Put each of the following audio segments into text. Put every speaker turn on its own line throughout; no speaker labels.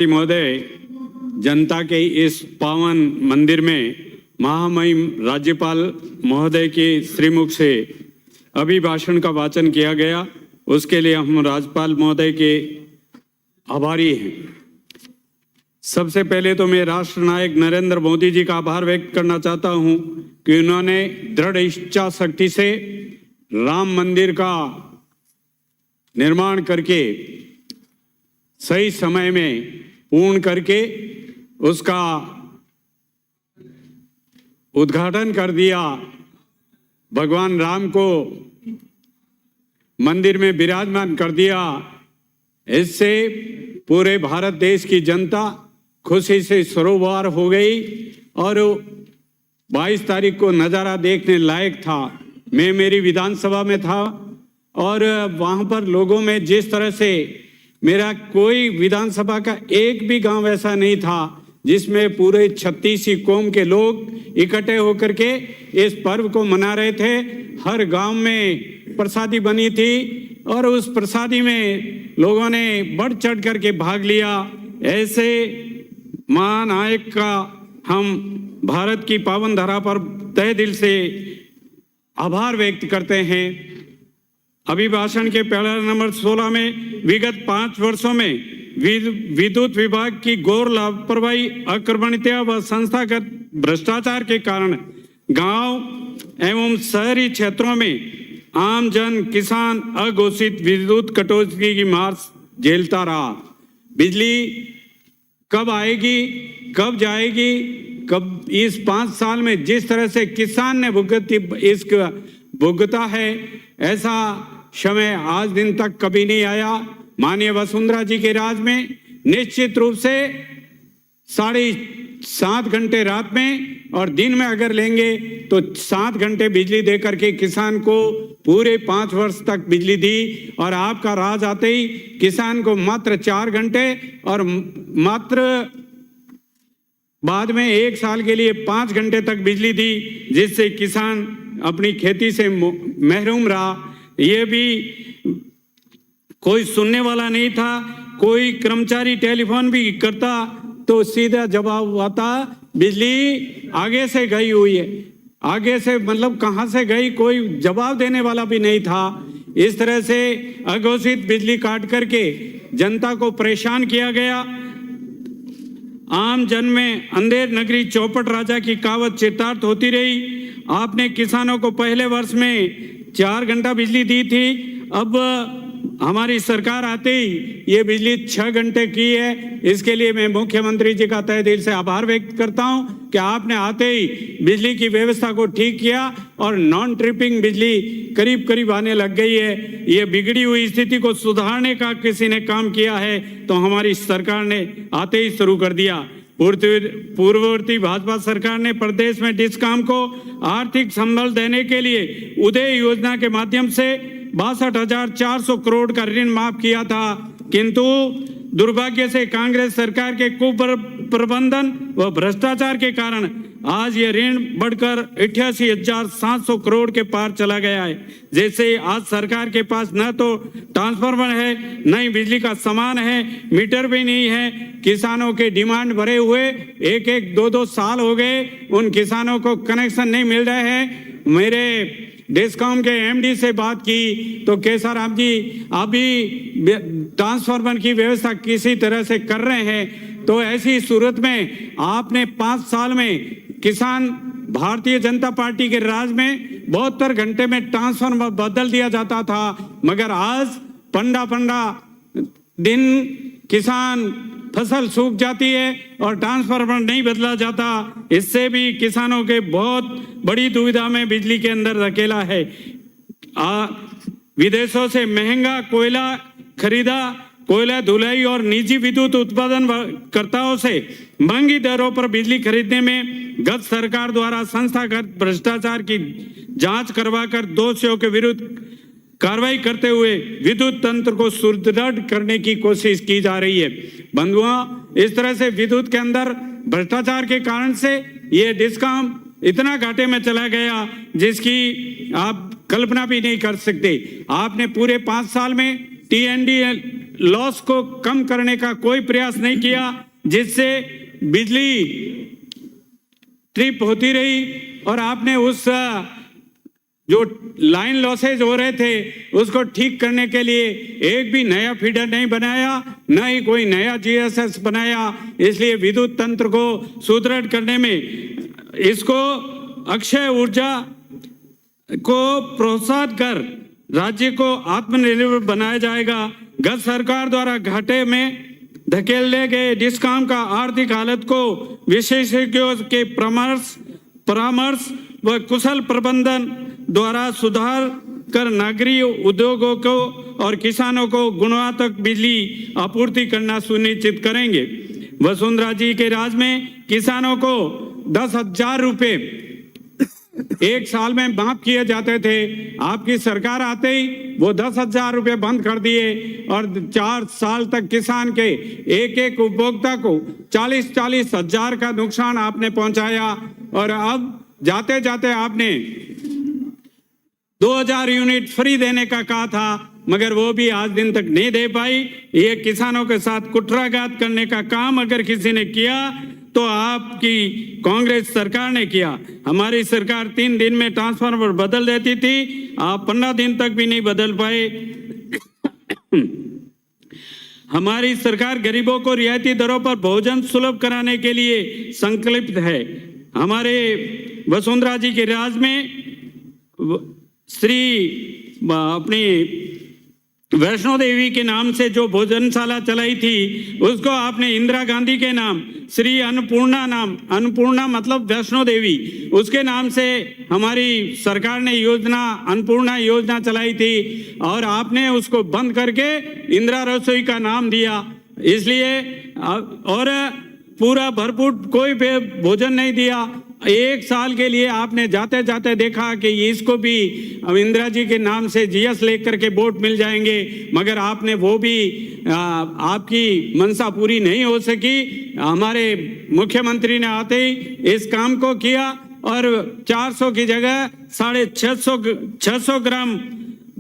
महोदय, जनता के इस पावन मंदिर में महामहिम राज्यपाल महोदय के श्रीमुख से अभिभाषण का वाचन किया गया, उसके लिए हम राज्यपाल महोदय के आभारी हैं। सबसे पहले तो मैं राष्ट्र नायक नरेंद्र मोदी जी का आभार व्यक्त करना चाहता हूं कि उन्होंने दृढ़ इच्छा शक्ति से राम मंदिर का निर्माण करके सही समय में पूर्ण करके उसका उद्घाटन कर दिया। भगवान राम को मंदिर में विराजमान कर दिया। इससे पूरे भारत देश की जनता खुशी से सरोवर हो गई और 22 तारीख को नज़ारा देखने लायक था। मैं मेरी विधानसभा में था और वहाँ पर लोगों में जिस तरह से मेरा कोई विधानसभा का एक भी गांव ऐसा नहीं था जिसमें पूरे 36 कौम के लोग इकट्ठे होकर के इस पर्व को मना रहे थे। हर गांव में प्रसादी बनी थी और उस प्रसादी में लोगों ने बढ़ चढ़ करके भाग लिया। ऐसे महानायक का हम भारत की पावन धरा पर तहे दिल से आभार व्यक्त करते हैं। अभिभाषण के पैरा नंबर 16 में विगत 5 वर्षों में विद्युत विभाग की घोर लापरवाही, अकर्मण्यता व संस्थागत भ्रष्टाचार के कारण गांव एवं शहरी क्षेत्रों में आम जन किसान अघोषित विद्युत कटौती की मार झेलता रहा। बिजली कब आएगी, कब जाएगी, कब इस 5 साल में जिस तरह से किसान ने भुगता है, ऐसा समय आज दिन तक कभी नहीं आया। माननीय वसुंधरा जी के राज में निश्चित रूप से 7.5 घंटे रात में और दिन में अगर लेंगे तो 7 घंटे बिजली दे करके किसान को पूरे 5 वर्ष तक बिजली दी। और आपका राज आते ही किसान को मात्र 4 घंटे और मात्र बाद में 1 साल के लिए 5 घंटे तक बिजली दी, जिससे किसान अपनी खेती से महरूम रहा। ये भी कोई सुनने वाला नहीं था। कोई कर्मचारी टेलीफोन भी करता तो सीधा जवाब आता, बिजली आगे से गई हुई है। आगे से मतलब कहां से गई, कोई जवाब देने वाला भी नहीं था। इस तरह से अघोषित बिजली काट करके जनता को परेशान किया गया। आम जन में अंधेर नगरी चौपट राजा की कहावत चितार्थ होती रही। आपने किसानों को पहले वर्ष में 4 घंटा बिजली दी थी, अब हमारी सरकार आते ही ये बिजली 6 घंटे की है। इसके लिए मैं मुख्यमंत्री जी का तहे दिल से आभार व्यक्त करता हूं कि आपने आते ही बिजली की व्यवस्था को ठीक किया और नॉन ट्रिपिंग बिजली करीब करीब आने लग गई है। ये बिगड़ी हुई स्थिति को सुधारने का किसी ने काम किया है तो हमारी सरकार ने आते ही शुरू कर दिया। पूर्ववर्ती भाजपा सरकार ने प्रदेश में डिस्कॉम को आर्थिक संबल देने के लिए उदय योजना के माध्यम से 62,400 करोड़ का ऋण माफ किया था, किंतु दुर्भाग्य से कांग्रेस सरकार के कुप्रबंधन व भ्रष्टाचार के कारण आज ये ऋण बढ़कर 88,700 करोड़ के पार चला गया है। जैसे आज सरकार के पास न तो ट्रांसफार्मर है, न ही बिजली का सामान है, मीटर भी नहीं है। किसानों के डिमांड भरे हुए 1-1, 2-2 साल हो गए, उन किसानों को कनेक्शन नहीं मिल रहे हैं। मेरे डिस्कॉम के एमडी से बात की तो केसाराम जी अभी ट्रांसफार्मर की व्यवस्था किसी तरह से कर रहे हैं। तो ऐसी सूरत में आपने 5 साल में किसान, भारतीय जनता पार्टी के राज में 72 घंटे में ट्रांसफार्मर बदल दिया जाता था, मगर आज पंडा दिन किसान फसल सूख जाती है और ट्रांसफार्मर नहीं बदला जाता। इससे भी किसानों के बहुत बड़ी दुविधा में बिजली के अंदर धकेला है। विदेशों से महंगा कोयला खरीदा, कोयला धुलाई और निजी विद्युत उत्पादन कर्ताओं से महंगी दरों पर बिजली खरीदने में गत सरकार द्वारा संस्थागत भ्रष्टाचार की जांच करवाकर दोषियों के विरुद्ध कार्रवाई करते हुए विद्युत तंत्र को सुदृढ़ करने की कोशिश की जा रही है। बंधुओं, इस तरह से विद्युत के अंदर भ्रष्टाचार के कारण से ये डिस्कॉम इतना घाटे में चला गया जिसकी आप कल्पना भी नहीं कर सकते। आपने पूरे 5 साल में TND लॉस को कम करने का कोई प्रयास नहीं किया, जिससे बिजली ट्रिप होती रही। और आपने उस जो लाइन लॉसेज हो रहे थे उसको ठीक करने के लिए एक भी नया फीडर नहीं बनाया, न ही कोई नया जीएसएस बनाया। इसलिए विद्युत तंत्र को सुदृढ़ करने में इसको अक्षय ऊर्जा को प्रोत्साहन कर राज्य को आत्मनिर्भर बनाया जाएगा। गत सरकार द्वारा घाटे में धकेले गए डिस्कॉम का आर्थिक हालत को विशेषज्ञों के परामर्श व कुशल प्रबंधन द्वारा सुधार कर नागरिक उद्योगों को और किसानों को गुणवत्तापूर्ण बिजली आपूर्ति करना सुनिश्चित करेंगे। वसुंधरा जी के राज में किसानों को 10,000 रुपए एक साल में माफ किए जाते थे। आपकी सरकार आते ही वो 10,000 रुपए बंद कर दिए और 4 साल तक किसान के एक उपभोक्ता को 40-40 हजार का नुकसान आपने पहुंचाया। और अब जाते जाते आपने 2000 यूनिट फ्री देने का कहा था, मगर वो भी आज दिन तक नहीं दे पाई। ये किसानों के साथ कुठाराघात करने का काम अगर किसी ने किया तो आपकी कांग्रेस सरकार ने किया। हमारी सरकार 3 दिन में ट्रांसफार्मर बदल देती थी, आप 15 दिन तक भी नहीं बदल पाए। हमारी सरकार गरीबों को रियायती दरों पर भोजन सुलभ कराने के लिए संकल्पित है। हमारे वसुंधरा जी के राज में श्री अपनी वैष्णो देवी के नाम से जो भोजनशाला चलाई थी उसको आपने इंदिरा गांधी के नाम श्री अन्नपूर्णा मतलब वैष्णो देवी, उसके नाम से हमारी सरकार ने योजना अन्नपूर्णा योजना चलाई थी और आपने उसको बंद करके इंदिरा रसोई का नाम दिया। इसलिए और पूरा भरपूर कोई भोजन नहीं दिया। 1 साल के लिए आपने जाते जाते देखा कि इसको भी इंदिरा जी के नाम से जीएस लेकर के वोट मिल जाएंगे, मगर आपने वो भी आपकी मंशा पूरी नहीं हो सकी। हमारे मुख्यमंत्री ने आते ही इस काम को किया और 400 की जगह 650 ग्राम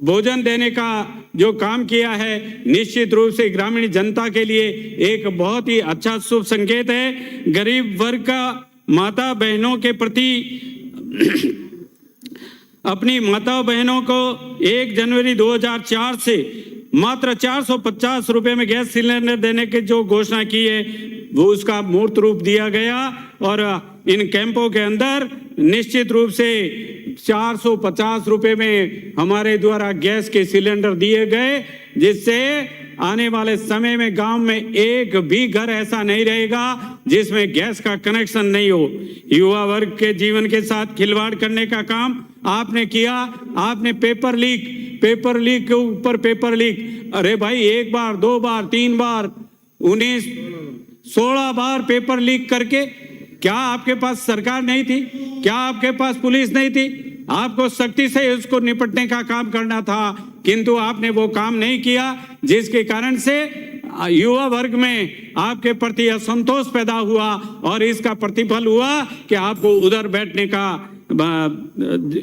भोजन देने का जो काम किया है, निश्चित रूप से ग्रामीण जनता के लिए एक बहुत ही अच्छा शुभ संकेत है। गरीब वर्ग का माता बहनों के प्रति अपनी माता बहनों को 1 जनवरी 2004 से मात्र 450 रुपए में गैस सिलेंडर देने की जो घोषणा की है वो उसका मूर्त रूप दिया गया और इन कैंपों के अंदर निश्चित रूप से 450 रुपए में हमारे द्वारा गैस के सिलेंडर दिए गए, जिससे आने वाले समय में गांव में एक भी घर ऐसा नहीं रहेगा जिसमें गैस का कनेक्शन नहीं हो। युवा वर्ग के जीवन के साथ खिलवाड़ करने का काम आपने किया। आपने पेपर लीक के ऊपर पेपर लीक, अरे भाई 1 बार 2 बार 3 बार 16 बार पेपर लीक करके क्या आपके पास सरकार नहीं थी? क्या आपके पास पुलिस नहीं थी? आपको सख्ती से उसको निपटने का काम करना था, किंतु आपने वो काम नहीं किया, जिसके कारण से युवा वर्ग में आपके प्रति असंतोष पैदा हुआ और इसका प्रतिफल हुआ कि आपको उधर बैठने का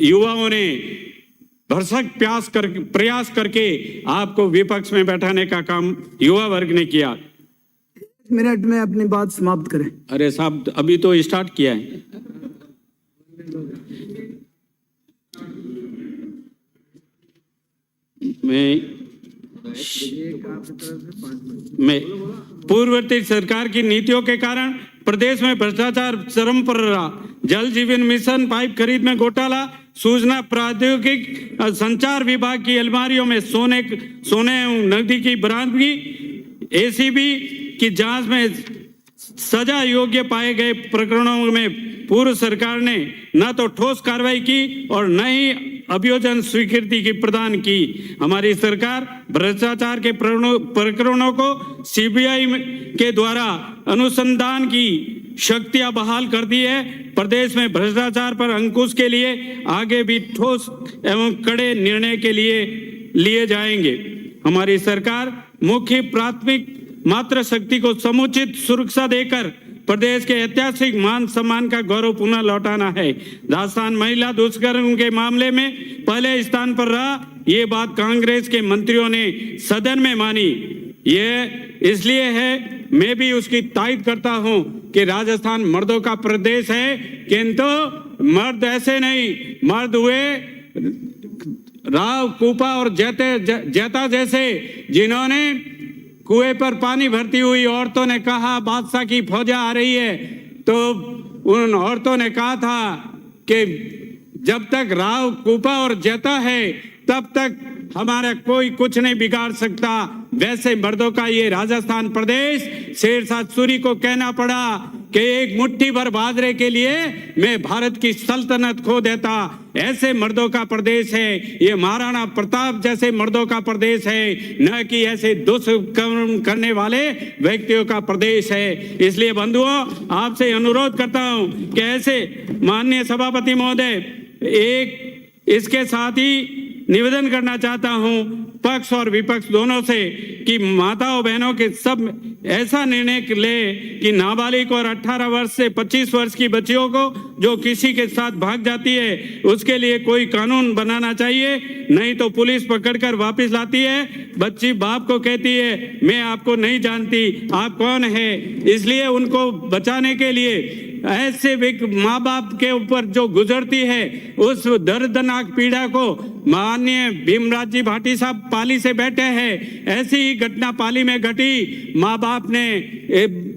युवाओं ने भरसक प्रयास करके आपको विपक्ष में बैठाने का काम युवा वर्ग ने किया।
1 मिनट में अपनी बात समाप्त करें।
अरे साहब अभी तो स्टार्ट किया है। मैं पूर्ववर्ती सरकार की नीतियों के कारण प्रदेश में भ्रष्टाचार चरम पर रहा। जल जीवन मिशन पाइप खरीद में घोटाला, सूचना प्रौद्योगिक संचार विभाग की अलमारियों में सोने नकदी की बरामदगी, एसीबी की जांच में सजा योग्य पाए गए प्रकरणों में पूर्व सरकार ने न तो ठोस कार्रवाई की और न ही अभियोजन स्वीकृति की प्रदान की। हमारी सरकार भ्रष्टाचार के प्रकरणों को सीबीआई के द्वारा अनुसंधान की शक्तियां बहाल कर दी है। प्रदेश में भ्रष्टाचार पर अंकुश के लिए आगे भी ठोस एवं कड़े निर्णय के लिए जाएंगे। हमारी सरकार मुख्य प्राथमिक मातृशक्ति को समुचित सुरक्षा देकर प्रदेश के ऐतिहासिक मान सम्मान का गौरव पुनः लौटाना है। राजस्थान महिला दुष्कर्म के मामले में पहले स्थान पर रहा, ये बात कांग्रेस के मंत्रियों ने सदन में मानी। ये इसलिए है, मैं भी उसकी तायद करता हूं कि राजस्थान मर्दों का प्रदेश है, किंतु मर्द ऐसे नहीं, मर्द हुए राव, कूपा और जेता जैसे, जिन्होंने कुएं पर पानी भरती हुई औरतों ने कहा बादशाह की फौजा आ रही है, तो उन औरतों ने कहा था कि जब तक राव, कूपा और जेता है तब तक हमारा कोई कुछ नहीं बिगाड़ सकता। वैसे मर्दों का ये राजस्थान प्रदेश शेरशाह सूरी को कहना पड़ा कि एक मुट्ठी भर बाजरे के लिए मैं भारत की सल्तनत खो देता। ऐसे मर्दों का प्रदेश है ये, महाराणा प्रताप जैसे मर्दों का प्रदेश है, न कि ऐसे दुष्कर्म करने वाले व्यक्तियों का प्रदेश है। इसलिए बंधुओं, आपसे अनुरोध करता हूं कि ऐसे माननीय सभापति महोदय, एक इसके साथ ही निवेदन करना चाहता हूं पक्ष और विपक्ष दोनों से कि माताओं बहनों के सब ऐसा निर्णय ले कि नाबालिग और 18 वर्ष से 25 वर्ष की बच्चियों को जो किसी के साथ भाग जाती है उसके लिए कोई कानून बनाना चाहिए, नहीं तो पुलिस पकड़कर वापस लाती है। बच्ची बाप को कहती है मैं आपको नहीं जानती, आप कौन है। इसलिए उनको बचाने के लिए ऐसे माँ बाप के ऊपर जो गुजरती है उस दर्दनाक पीड़ा को माननीय भीमराज जी भाटी साहब पाली से बैठे हैं, ऐसी ही घटना पाली में घटी। माँ बाप ने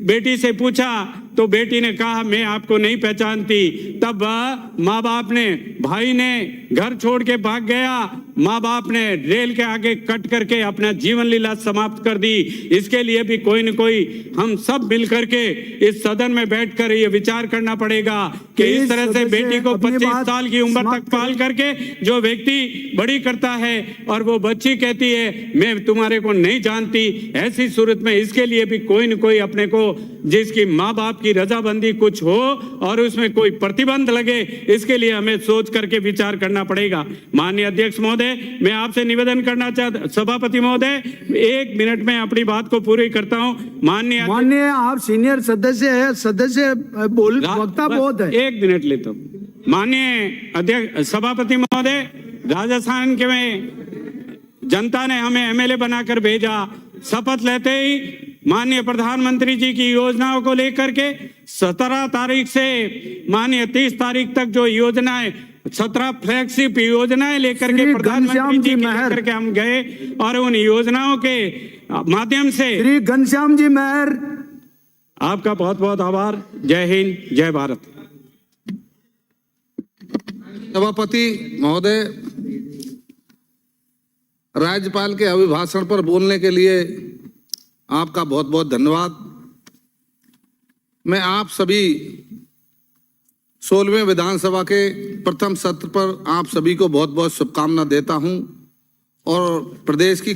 बेटी से पूछा तो बेटी ने कहा मैं आपको नहीं पहचानती। तब माँ बाप ने, भाई ने घर छोड़ के भाग गया, माँ बाप ने रेल के आगे कट करके अपना जीवन लीला समाप्त कर दी। इसके लिए भी कोई न कोई हम सब मिल करके इस सदन में बैठकर ये विचार करना पड़ेगा कि इस तरह से बेटी को 25 साल की उम्र तक पाल करके जो व्यक्ति बड़ी करता है और वो बच्ची कहती है मैं तुम्हारे को नहीं जानती, ऐसी सूरत में इसके लिए भी कोई न कोई अपने को, जिसकी माँ बाप की रजाबंदी कुछ हो और उसमें कोई प्रतिबंध लगे, इसके लिए हमें सोच करके विचार करना पड़ेगा। माननीय अध्यक्ष महोदय, मैं आपसे निवेदन करना चाहता, सभापति महोदय 1 मिनट में अपनी बात को पूरी करता हूं। माननीय
आप सीनियर सदस्य है, सदस्य बोल वक्ता बहुत है।
1 मिनट लेता हूं। माननीय अध्यक्ष सभापति महोदय, राजस्थान के में जनता ने हमें एमएलए बनाकर भेजा। शपथ लेते ही माननीय प्रधानमंत्री जी की योजनाओं को लेकर के 17 तारीख से माननीय 30 तारीख तक जो योजनाएं, 17 फ्लैगशिप योजनाएं लेकर के प्रधानमंत्री जी लेकर के हम गए और उन योजनाओं के माध्यम से
श्री घनश्याम जी मेहर,
आपका बहुत बहुत आभार। जय हिंद, जय भारत।
सभापति महोदय, राज्यपाल के अभिभाषण पर बोलने के लिए आपका बहुत बहुत धन्यवाद। मैं आप सभी 16वें विधानसभा के प्रथम सत्र पर आप सभी को बहुत बहुत शुभकामना देता हूं और प्रदेश की